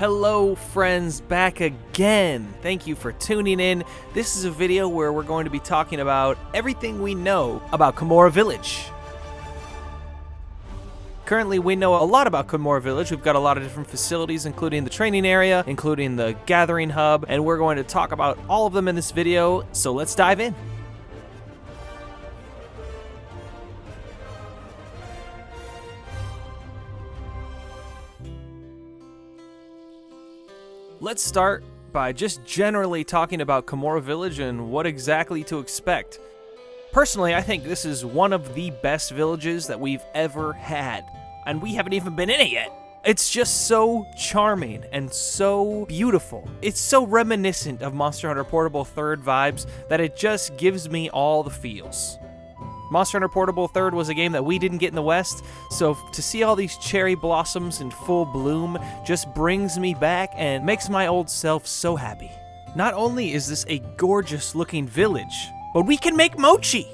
Hello friends, back again. Thank you for tuning in. This is a video where we're going to be talking about everything we know about Kamura Village. Currently, we know a lot about Kamura Village. We've got a lot of different facilities, including the training area, including the gathering hub, and we're going to talk about all of them in this video, so let's dive in. Let's start by just generally talking about Kamura Village and what exactly to expect. Personally, I think this is one of the best villages that we've ever had, and we haven't even been in it yet. It's just so charming and so beautiful. It's so reminiscent of Monster Hunter Portable 3rd vibes that it just gives me all the feels. Monster Hunter Portable 3rd was a game that we didn't get in the West, so to see all these cherry blossoms in full bloom just brings me back and makes my old self so happy. Not only is this a gorgeous looking village, but we can make mochi!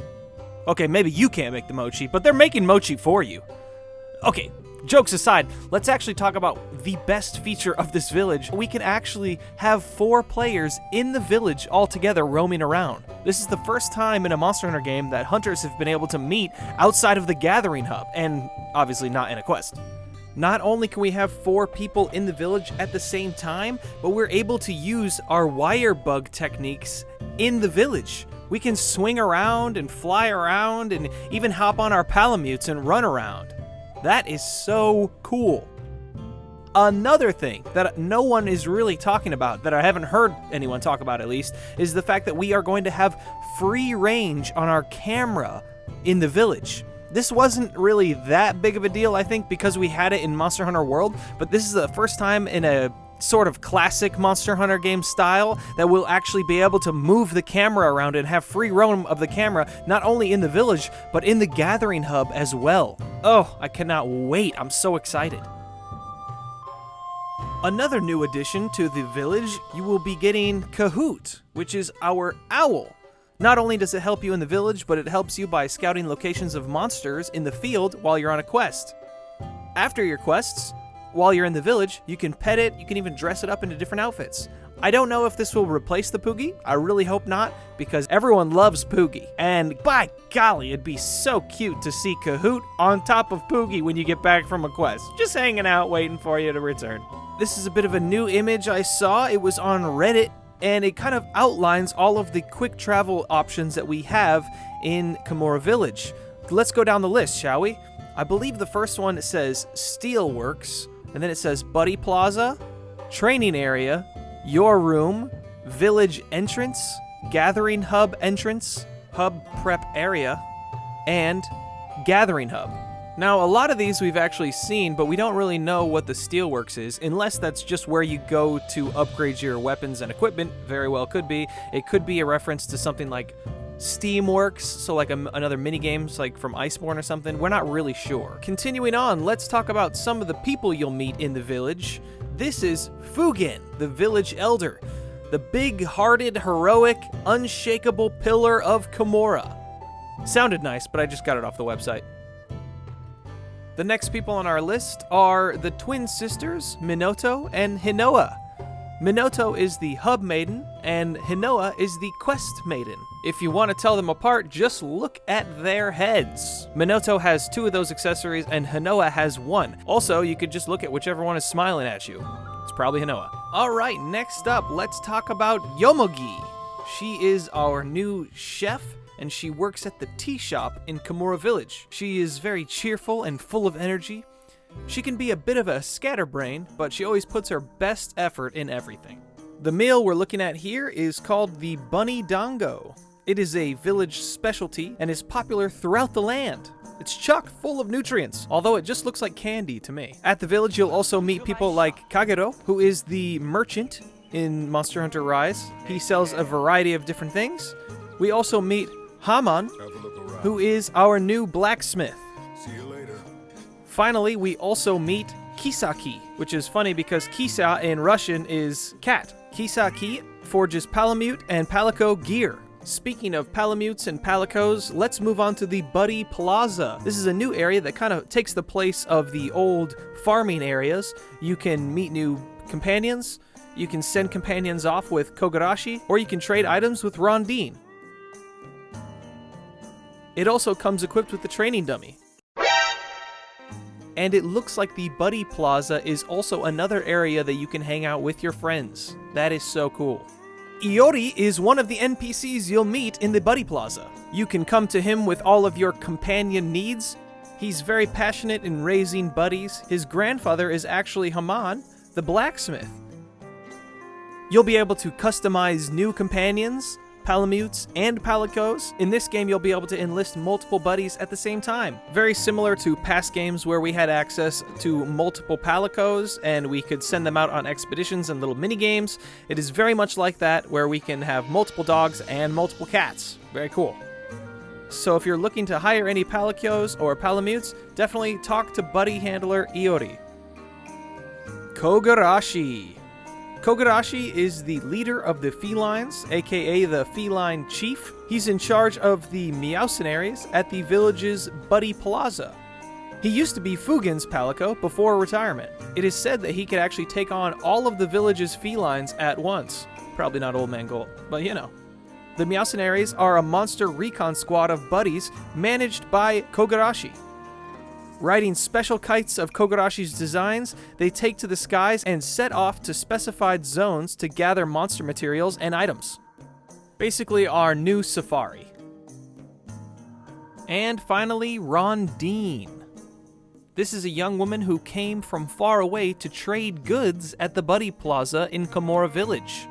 Okay, maybe you can't make the mochi, but they're making mochi for you. Okay, jokes aside, let's actually talk about the best feature of this village. We can actually have 4 players in the village all together roaming around. This is the first time in a Monster Hunter game that hunters have been able to meet outside of the gathering hub, and obviously not in a quest. Not only can we have 4 people in the village at the same time, but we're able to use our wire bug techniques in the village. We can swing around and fly around and even hop on our palamutes and run around. That is so cool. Another thing that no one is really talking about, that I haven't heard anyone talk about at least, is the fact that we are going to have free range on our camera in the village. This wasn't really that big of a deal, I think, because we had it in Monster Hunter World, but this is the first time in a sort of classic Monster Hunter game style that we'll actually be able to move the camera around and have free roam of the camera, not only in the village, but in the gathering hub as well. Oh, I cannot wait. I'm so excited. Another new addition to the village, you will be getting Kahoot, which is our owl. Not only does it help you in the village, but it helps you by scouting locations of monsters in the field while you're on a quest. After your quests, while you're in the village, you can pet it, you can even dress it up into different outfits. I don't know if this will replace the Poogie. I really hope not, because everyone loves Poogie. And by golly, it'd be so cute to see Kahoot on top of Poogie when you get back from a quest. Just hanging out, waiting for you to return. This is a bit of a new image I saw. It was on Reddit, and it kind of outlines all of the quick travel options that we have in Kamura Village. Let's go down the list, shall we? I believe the first one says Steelworks, and then it says Buddy Plaza, Training Area, Your Room, Village Entrance, Gathering Hub Entrance, Hub Prep Area, and Gathering Hub. Now, a lot of these we've actually seen, but we don't really know what the Steelworks is, unless that's just where you go to upgrade your weapons and equipment. Very well could be. It could be a reference to something like Steamworks, so like another minigames like from Iceborne or something. We're not really sure. Continuing on, let's talk about some of the people you'll meet in the village. This is Fugen, the village elder, the big-hearted, heroic, unshakable pillar of Kamura. Sounded nice, but I just got it off the website. The next people on our list are the twin sisters, Minato and Hinoa. Minato is the hub maiden, and Hinoa is the quest maiden. If you want to tell them apart, just look at their heads. Minato has 2 of those accessories, and Hinoa has 1. Also, you could just look at whichever one is smiling at you. It's probably Hinoa. Alright, next up, let's talk about Yomogi. She is our new chef, and she works at the tea shop in Kamura Village. She is very cheerful and full of energy. She can be a bit of a scatterbrain, but she always puts her best effort in everything. The meal we're looking at here is called the Bunny Dango. It is a village specialty and is popular throughout the land. It's chock full of nutrients, although it just looks like candy to me. At the village, you'll also meet people like Kagero, who is the merchant in Monster Hunter Rise. He sells a variety of different things. We also meet Haman, who is our new blacksmith. Finally, we also meet Kisaki, which is funny because Kisa in Russian is cat. Kisaki forges palamute and palico gear. Speaking of palamutes and palicos, let's move on to the Buddy Plaza. This is a new area that kind of takes the place of the old farming areas. You can meet new companions. You can send companions off with Kogarashi, or you can trade items with Rondine. It also comes equipped with the training dummy. And it looks like the Buddy Plaza is also another area that you can hang out with your friends. That is so cool. Iori is one of the NPCs you'll meet in the Buddy Plaza. You can come to him with all of your companion needs. He's very passionate in raising buddies. His grandfather is actually Haman, the blacksmith. You'll be able to customize new companions, Palamutes, and Palicos. In this game, you'll be able to enlist multiple buddies at the same time. Very similar to past games where we had access to multiple Palicos and we could send them out on expeditions and little mini-games. It is very much like that, where we can have multiple dogs and multiple cats. Very cool. So if you're looking to hire any Palicos or Palamutes, definitely talk to buddy handler Iori. Kogarashi. Kogarashi is the leader of the felines, aka the feline chief. He's in charge of the Meowcenaries at the village's Buddy Plaza. He used to be Fugin's Palico before retirement. It is said that he could actually take on all of the village's felines at once. Probably not Old Man Gold, but you know. The Meowcenaries are a monster recon squad of buddies managed by Kogarashi. Riding special kites of Kogarashi's designs, they take to the skies and set off to specified zones to gather monster materials and items. Basically our new safari. And finally, Rondine. This is a young woman who came from far away to trade goods at the Buddy Plaza in Kamura Village.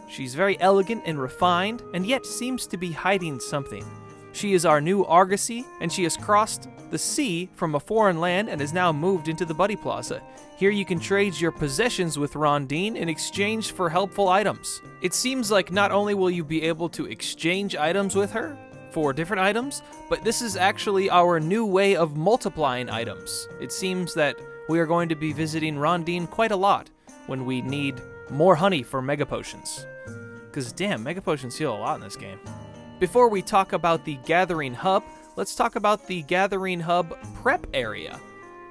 She's very elegant and refined, and yet seems to be hiding something. She is our new Argosy, and she has crossed the sea from a foreign land and has now moved into the Buddy Plaza. Here you can trade your possessions with Rondine in exchange for helpful items. It seems like not only will you be able to exchange items with her for different items, but this is actually our new way of multiplying items. It seems that we are going to be visiting Rondine quite a lot when we need more honey for Mega Potions. Because damn, Mega Potions heal a lot in this game. Before we talk about the Gathering Hub, let's talk about the Gathering Hub prep area.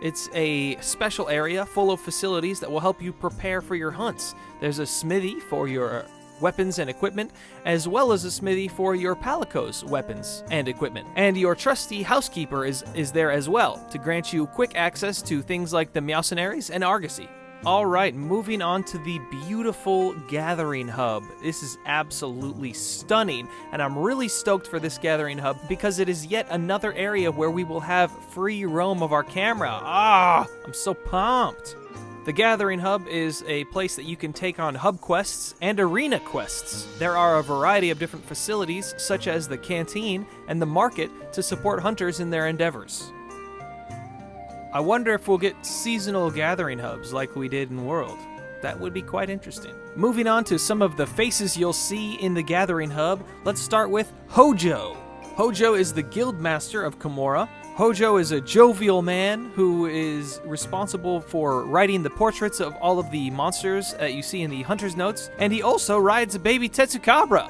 It's a special area full of facilities that will help you prepare for your hunts. There's a smithy for your weapons and equipment, as well as a smithy for your Palico's weapons and equipment. And your trusty housekeeper is there as well, to grant you quick access to things like the Meowcenaries and Argosy. Alright, moving on to the beautiful Gathering Hub. This is absolutely stunning, and I'm really stoked for this Gathering Hub because it is yet another area where we will have free roam of our camera. I'm so pumped! The Gathering Hub is a place that you can take on hub quests and arena quests. There are a variety of different facilities, such as the canteen and the market, to support hunters in their endeavors. I wonder if we'll get seasonal gathering hubs like we did in World. That would be quite interesting. Moving on to some of the faces you'll see in the Gathering Hub, let's start with Hojo. Hojo is the guild master of Kamura. Hojo is a jovial man who is responsible for writing the portraits of all of the monsters that you see in the Hunter's Notes, and he also rides a baby Tetsukabra.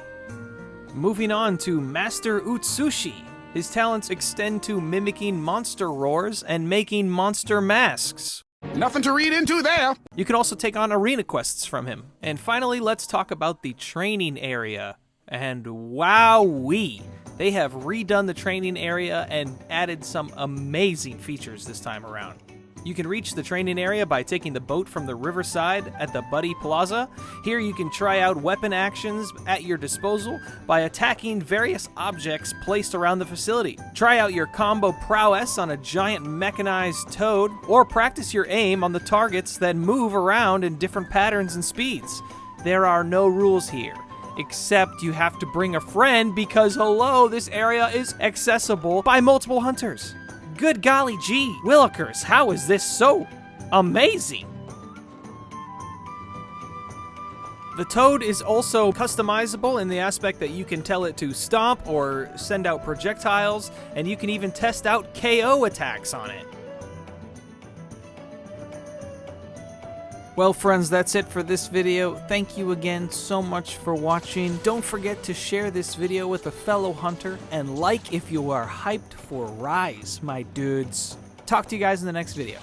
Moving on to Masterutsushi. His talents extend to mimicking monster roars and making monster masks. Nothing to read into there. You can also take on arena quests from him. And finally, let's talk about the training area. And wowee! They have redone the training area and added some amazing features this time around. You can reach the training area by taking the boat from the riverside at the Buddy Plaza. Here you can try out weapon actions at your disposal by attacking various objects placed around the facility. Try out your combo prowess on a giant mechanized toad, or practice your aim on the targets that move around in different patterns and speeds. There are no rules here, except you have to bring a friend because, hello, this area is accessible by multiple hunters. Good golly gee, Willikers, how is this so amazing? The toad is also customizable in the aspect that you can tell it to stomp or send out projectiles, and you can even test out KO attacks on it. Well, friends, that's it for this video. Thank you again so much for watching. Don't forget to share this video with a fellow hunter, and like if you are hyped for Rise, my dudes. Talk to you guys in the next video.